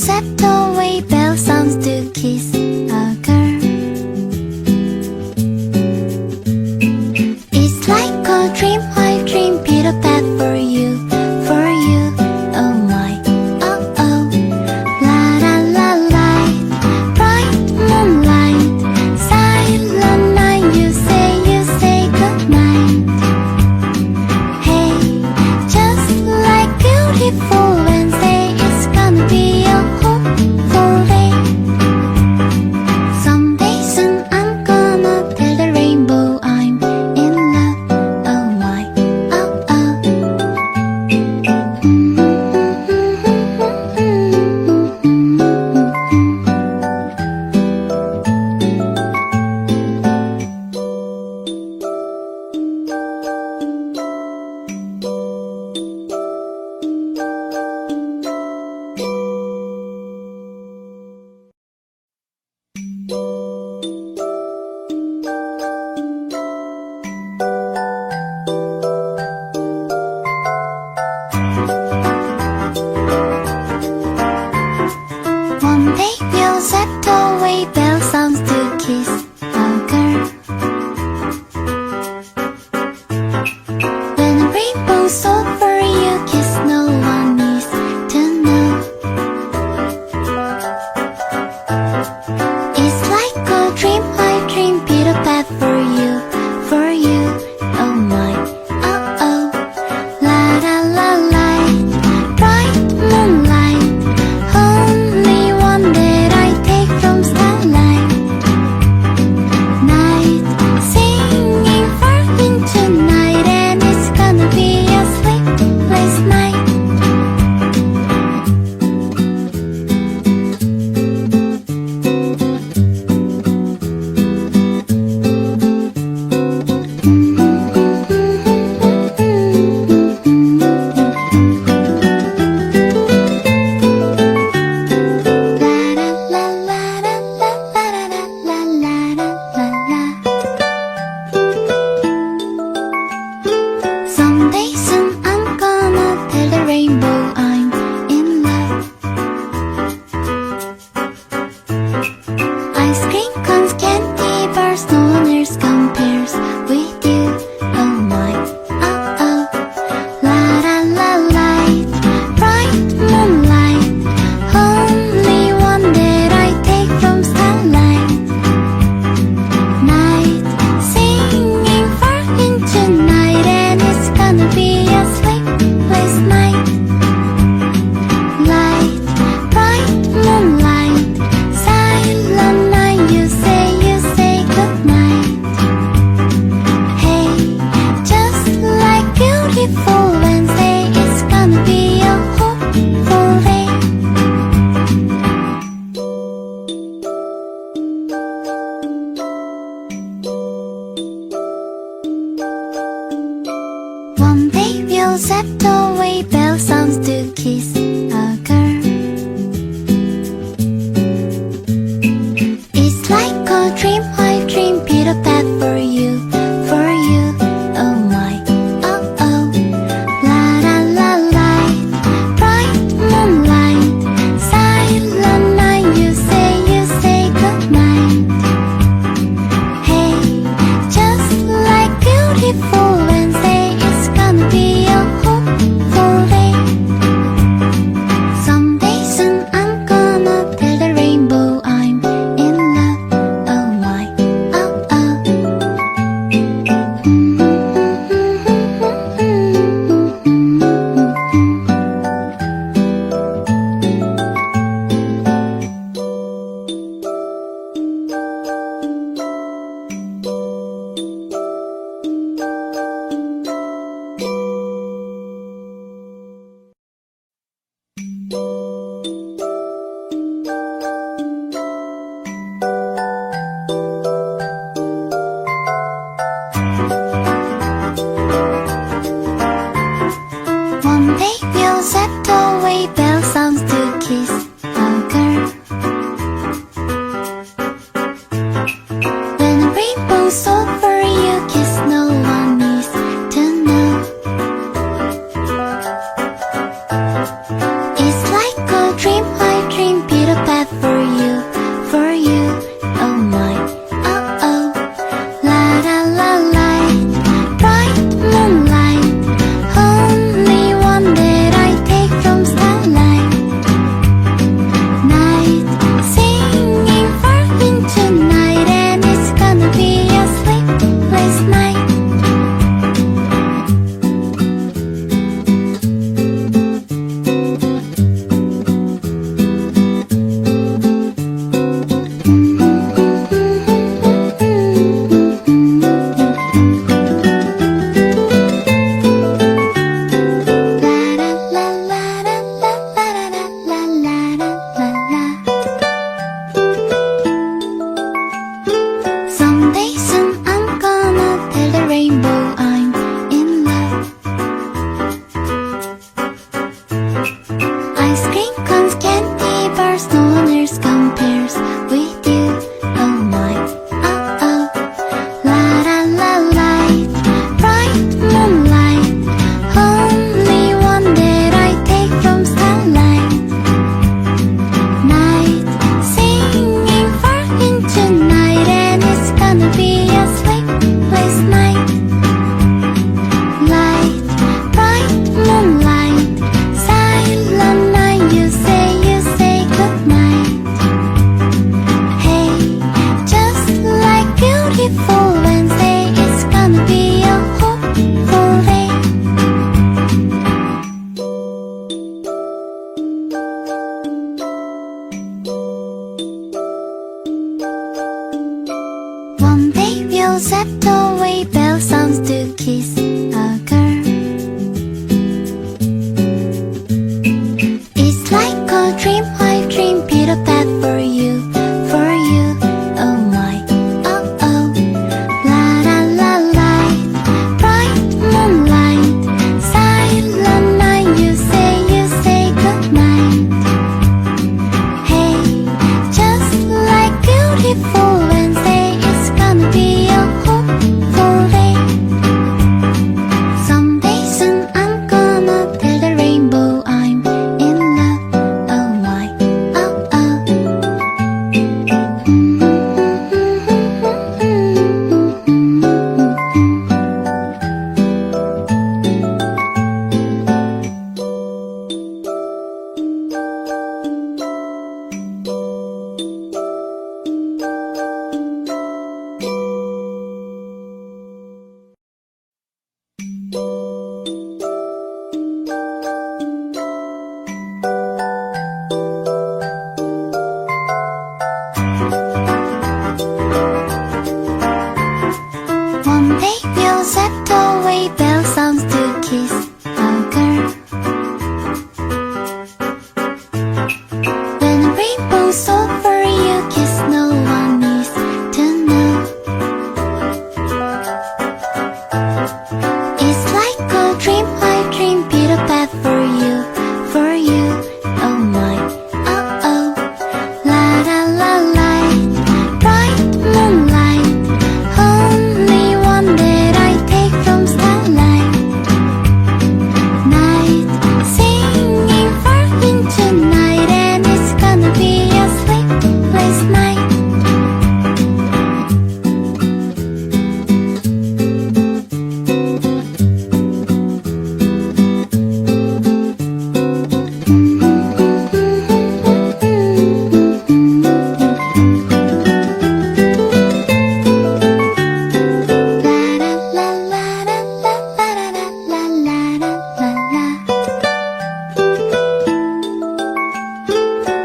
stepped away, bell sounds to kiss a girl. It's like a dream, I dream, Peter Pan for you, for you. Oh my, oh oh. La la la light, bright moonlight, silent night. You say good night. Hey, just like beautiful Wednesday, it's gonna be a hopeful day. Someday soon I'm gonna tell the rainbow I'm in love. Oh my, oh oh. One day we'll set away, bell sounds to kiss a girl. When the rainbow's over, you kiss, no one needs to know. It's like a dream, I dream, Peter Pan for you, for you. Oh my, oh oh. La la la light, bright moonlight, only one that I take from starlight. Night, singing far into night, and it's gonna be a sleepless night. La la la la la la la la la la la. Someday soon I'm gonna tell the rainbow I'm in love. Ice cream cones, candy bars, no one else compares with you. Oh my, oh oh. La la la light, bright moonlight, only one that I take from starlight. Night, singing far into night, and it's gonna be a sleepless night. Light, bright moonlight, silent night. You say good night. Hey, just like beautiful Wednesday, it's gonna be a hopeful day. One day we'll set away, bell sounds to kiss a girl. It's like a dream, I dream, Peter Pan for you, for you. Oh my, oh oh. La la la light, bright moonlight, silent night. You say good night. Hey, just like beautiful Wednesday, it's gonna be a hopeful day. Someday soon I'm gonna tell the rainbow I'm in love. Oh my, oh oh. One day we'll set away, bell sounds to kiss a girl. When the rainbow's over, you kiss, no one needs to know. It's like a dream, I dream, set away bell sounds to kiss a girl. It's like a dream, I dream, Peter Pan for you, for you. Oh my, oh oh. La la la la. Bright moonlight, silent night. You say good night. Hey, just like beautiful Wednesday, it's gonna be a hopeful day. Someday soon I'm gonna tell the rainbow I'm in love. Oh my, oh oh. One day we'll set away bell sounds to kiss a girl. When the rainbow's over, you kiss, no one needs to know. It's like a dream, I dream, Peter Pan for you, for you. Oh my, oh oh. La la la la. Bright moonlight, only one that I take from starlight. Night, singing far into night, and it's gonna be a sleepless night. La la la la la la la la la la la.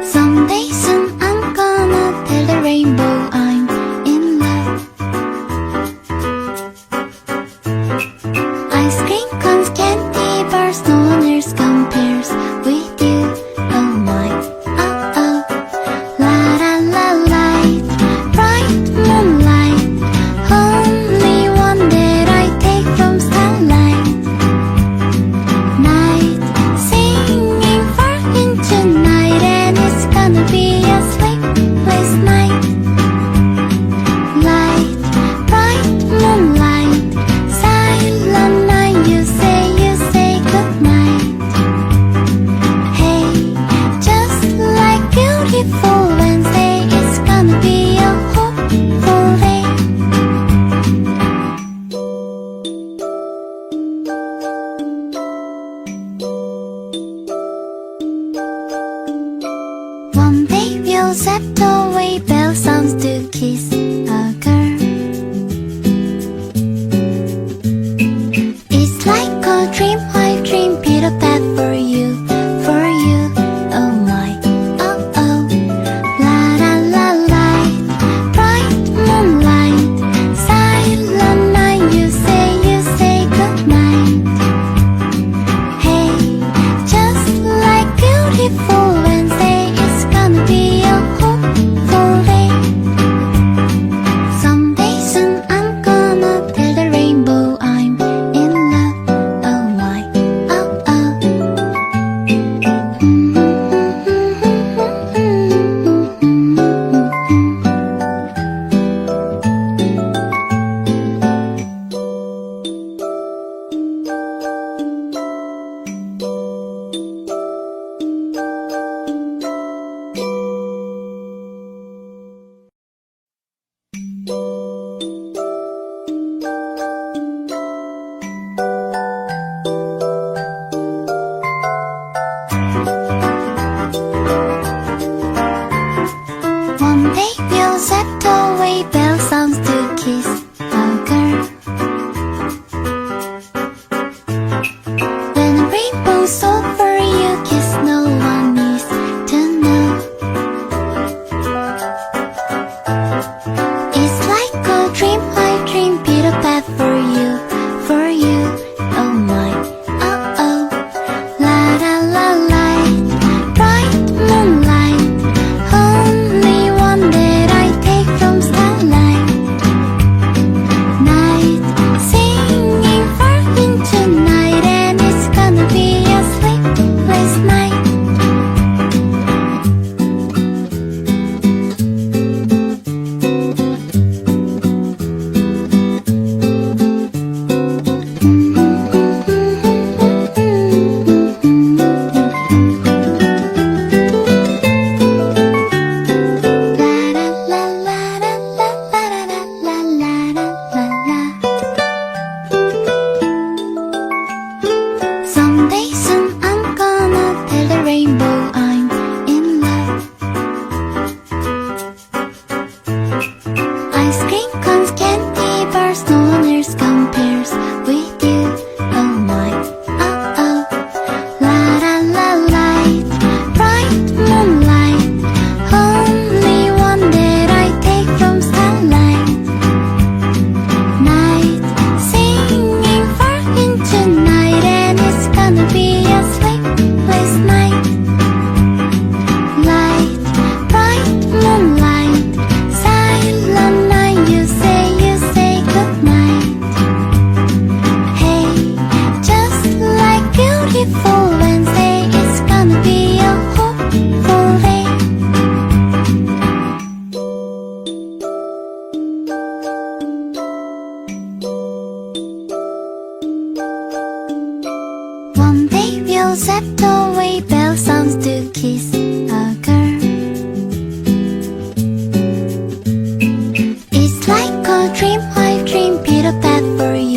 Someday soon I'm gonna tell the rainbow I'm in love. Ice cream cones, candy bars, no one else compares with you. Oh my, oh oh. La la la la. Bright moonlight, only one that I take from starlight. Night, singing far into night, and it's gonna be a sleepless night. Light, bright moonlight, silent night. You say good night. Hey, just like beautiful Wednesday, it's gonna be a hopeful day. One day we'll set away bell sounds to kiss a girl. It's like a dream, I dream, Peter Pan for you, for you. Oh my, oh oh. La la la la. Bright moonlight, silent night. You say good night. Hey, just like beautiful Wednesday, it's gonna be a hopeful day. Someday soon I'm gonna tell the rainbow I'm in love. Oh my, Peter Pan for you, oh my, oh oh. La la la light, bright moonlight, only one that I take from starlight. Night, singing far into night, and it's gonna be a sleepless night. Someday soon I'm gonna tell the rainbow I'm in love. Ice cream cones, candy bars, no one else compares with you. Oh my, oh oh. La la la light, bright moonlight, only one that I take from starlight. Night, singing far into night, and it's gonna be a sleepless night. Light, bright moonlight, silent night, you say goodnight. Hey, just like beautiful Wednesday, it's gonna be a hopeful day. One day we'll set away bell sounds to kiss a girl. It's like a dream, I dream Peter Pan for you.